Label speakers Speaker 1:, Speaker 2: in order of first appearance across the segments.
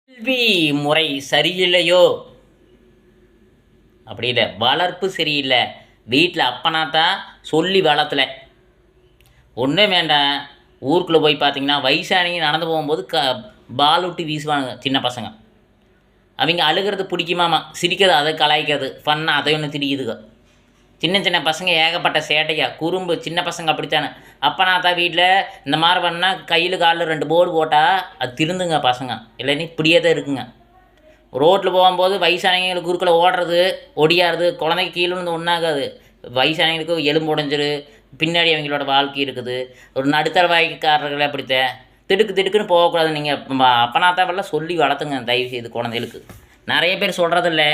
Speaker 1: கல்வி முறை சரியில்லையோ அப்படி இல்லை, வளர்ப்பு சரியில்லை. வீட்டில் அப்பனாத்தான் சொல்லி வளர்த்தல. ஒன்றும் வேண்டாம். ஊருக்குள்ளே போய் பார்த்தீங்கன்னா வயசானவங்க நடந்து போகும்போது பால் விட்டு வீசுவாங்க சின்ன பசங்க. அவங்க அழுகிறது பிடிக்குமாமா, சிரிக்கிறது அதை கலாய்க்கிறது, ஃபன்னாக அதை ஒன்று திரியுதுங்க. சின்ன சின்ன பசங்க ஏகப்பட்ட சேட்டையா குறும்பு. சின்ன பசங்க அப்படித்தானே. அப்பனா தான் வீட்டில் இந்த மாதிரி பண்ணால் கையில் காலில் 2 போர்டு போட்டால் அது திருந்துங்க பசங்க, இல்லைன்னு இப்படியே தான் இருக்குங்க. ரோட்டில் போகும்போது வயசானவங்களுக்கு குறுக்கில் ஓடுறது ஒடியாருது. குழந்தைக்கு கீழே இருந்து ஒன்றாகாது. வயசானவங்களுக்கு எலும்பு உடஞ்சிரு. பின்னாடி அவங்களோட வாழ்க்கை இருக்குது. ஒரு நடுத்தர வாய்க்காரர்களை அப்படித்தான் திடுக்கு திடுக்குன்னு போகக்கூடாது. நீங்கள் அப்பனாத்தாவெல்லாம் சொல்லி வளர்த்துங்க தயவு செய்து குழந்தைகளுக்கு. நிறைய பேர் சொல்கிறதில்ல,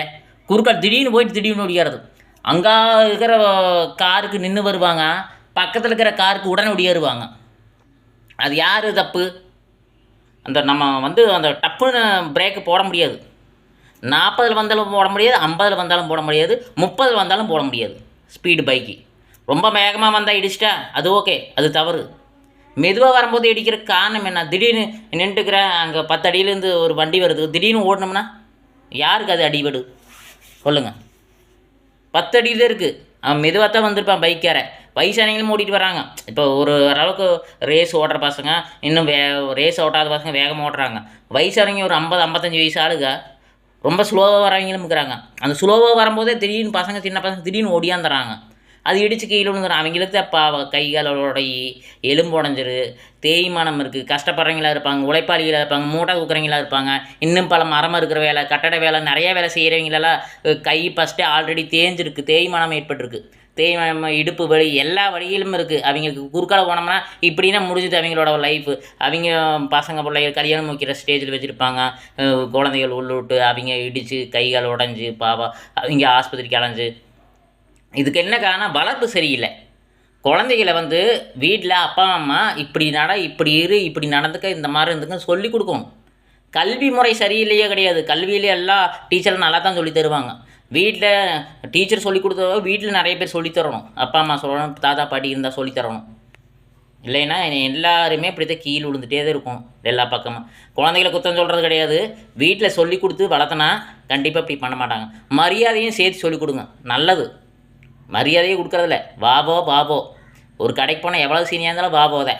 Speaker 1: குறுக்கால் திடீர்னு போயிட்டு திடீர்னு ஒடியாருது. அங்கே இருக்கிற காருக்கு நின்று வருவாங்க, பக்கத்தில் இருக்கிற காருக்கு உடனே ஒடியாருவாங்க. அது யார் தப்பு? அந்த நம்ம அந்த டப்புன்னு பிரேக்கு போட முடியாது. 40 வந்தாலும் போட முடியாது, 50 வந்தாலும் போட முடியாது, 30 வந்தாலும் போட முடியாது. ஸ்பீடு பைக்கு ரொம்ப வேகமாக வந்தால் இடிச்சிட்டா அது ஓகே, அது தவறு. மெதுவாக வரும்போது இடிக்கிற காரணம் என்ன? திடீர்னு நின்றுக்கிற அங்கே 10 அடியிலேருந்து ஒரு வண்டி வருது, திடீர்னு ஓடணும்னா யாருக்கு அது அடிபடு சொல்லுங்கள்? 10 அடியில் இருக்குது, அவன் மெதுவாக தான் வந்திருப்பான் பைக்கார. வயசானவங்களும் ஓட்டிகிட்டு வராங்க. இப்போ ஒரு அளவுக்கு ரேஸ் ஓடுற பசங்க, இன்னும் ரேஸ் ஓட்டாத பசங்க வேகமாக ஓட்டுறாங்க. வயசானவங்க ஒரு 50-55 வயசு ஆளுங்க ரொம்ப ஸ்லோவாக வரவங்களும் இருக்கிறாங்க. அந்த ஸ்லோவாக வரும்போதே திடீர்னு பசங்க, சின்ன பசங்க திடீர்னு ஓடியாந்துறாங்க. அது இடித்து கீழே விழுந்துடும். அவங்களுக்கு தான் கைகளோடைய எலும்பு உடஞ்சிரு, தேய்மானம் இருக்குது. கஷ்டப்படுறவங்களாக இருப்பாங்க, உழைப்பாளிகளாக இருப்பாங்க, மூட்டை தூக்குறவங்களாக இருப்பாங்க. இன்னும் பல மரம் இருக்கிற வேலை, கட்டட வேலை, நிறைய வேலை செய்கிறவங்களெல்லாம் கை ஃபஸ்ட்டே ஆல்ரெடி தேஞ்சிருக்கு, தேய்மானம் ஏற்பட்டிருக்கு. தேய்மானம், இடுப்பு வலி, எல்லா வழியிலும் இருக்குது. அவங்களுக்கு குறுக்கால போனோம்னா இப்படின்னா முடிஞ்சுது அவங்களோட லைஃபு. அவங்க பசங்க பிள்ளைகள் கல்யாணம் வைக்கிற ஸ்டேஜில் வச்சுருப்பாங்க. குழந்தைகள் உள்ளுட்டு அவங்க இடித்து கைகால் உடஞ்சி பாவம் அவங்க ஆஸ்பத்திரிக்கு அலைஞ்சு. இதுக்கு என்ன காரணம்? வளர்ப்பு சரியில்லை. குழந்தைகளை வீட்டில் அப்பா அம்மா இப்படி இப்படி இரு, இப்படி நடந்துக்க, இந்த மாதிரி இருந்துக்க சொல்லி கொடுக்கணும். கல்வி முறை சரியில்லையே கிடையாது. கல்வியிலே எல்லாம் டீச்சர் நல்லா தான் சொல்லி தருவாங்க. வீட்டில் டீச்சர் சொல்லி கொடுத்ததோ வீட்டில் நிறைய பேர் சொல்லித்தரணும். அப்பா அம்மா சொல்லணும், தாத்தா பாட்டி இருந்தால் சொல்லித்தரணும். இல்லைன்னா எல்லாருமே இப்படி தான் கீழே விழுந்துகிட்டே தான் இருக்கும் எல்லா பக்கமும். குழந்தைகளை குத்தம் சொல்கிறது கிடையாது. வீட்டில் சொல்லி கொடுத்து வளர்த்தனா கண்டிப்பாக இப்படி பண்ண மாட்டாங்க. மரியாதையும் சேர்த்து சொல்லிக் கொடுங்க, நல்லது. மரியாதையே கொடுக்குறதில்ல. வாபோ பாபோ. ஒரு கடைக்கு போனால் எவ்வளோ சீனியாக இருந்தாலும் பாபோ தான்.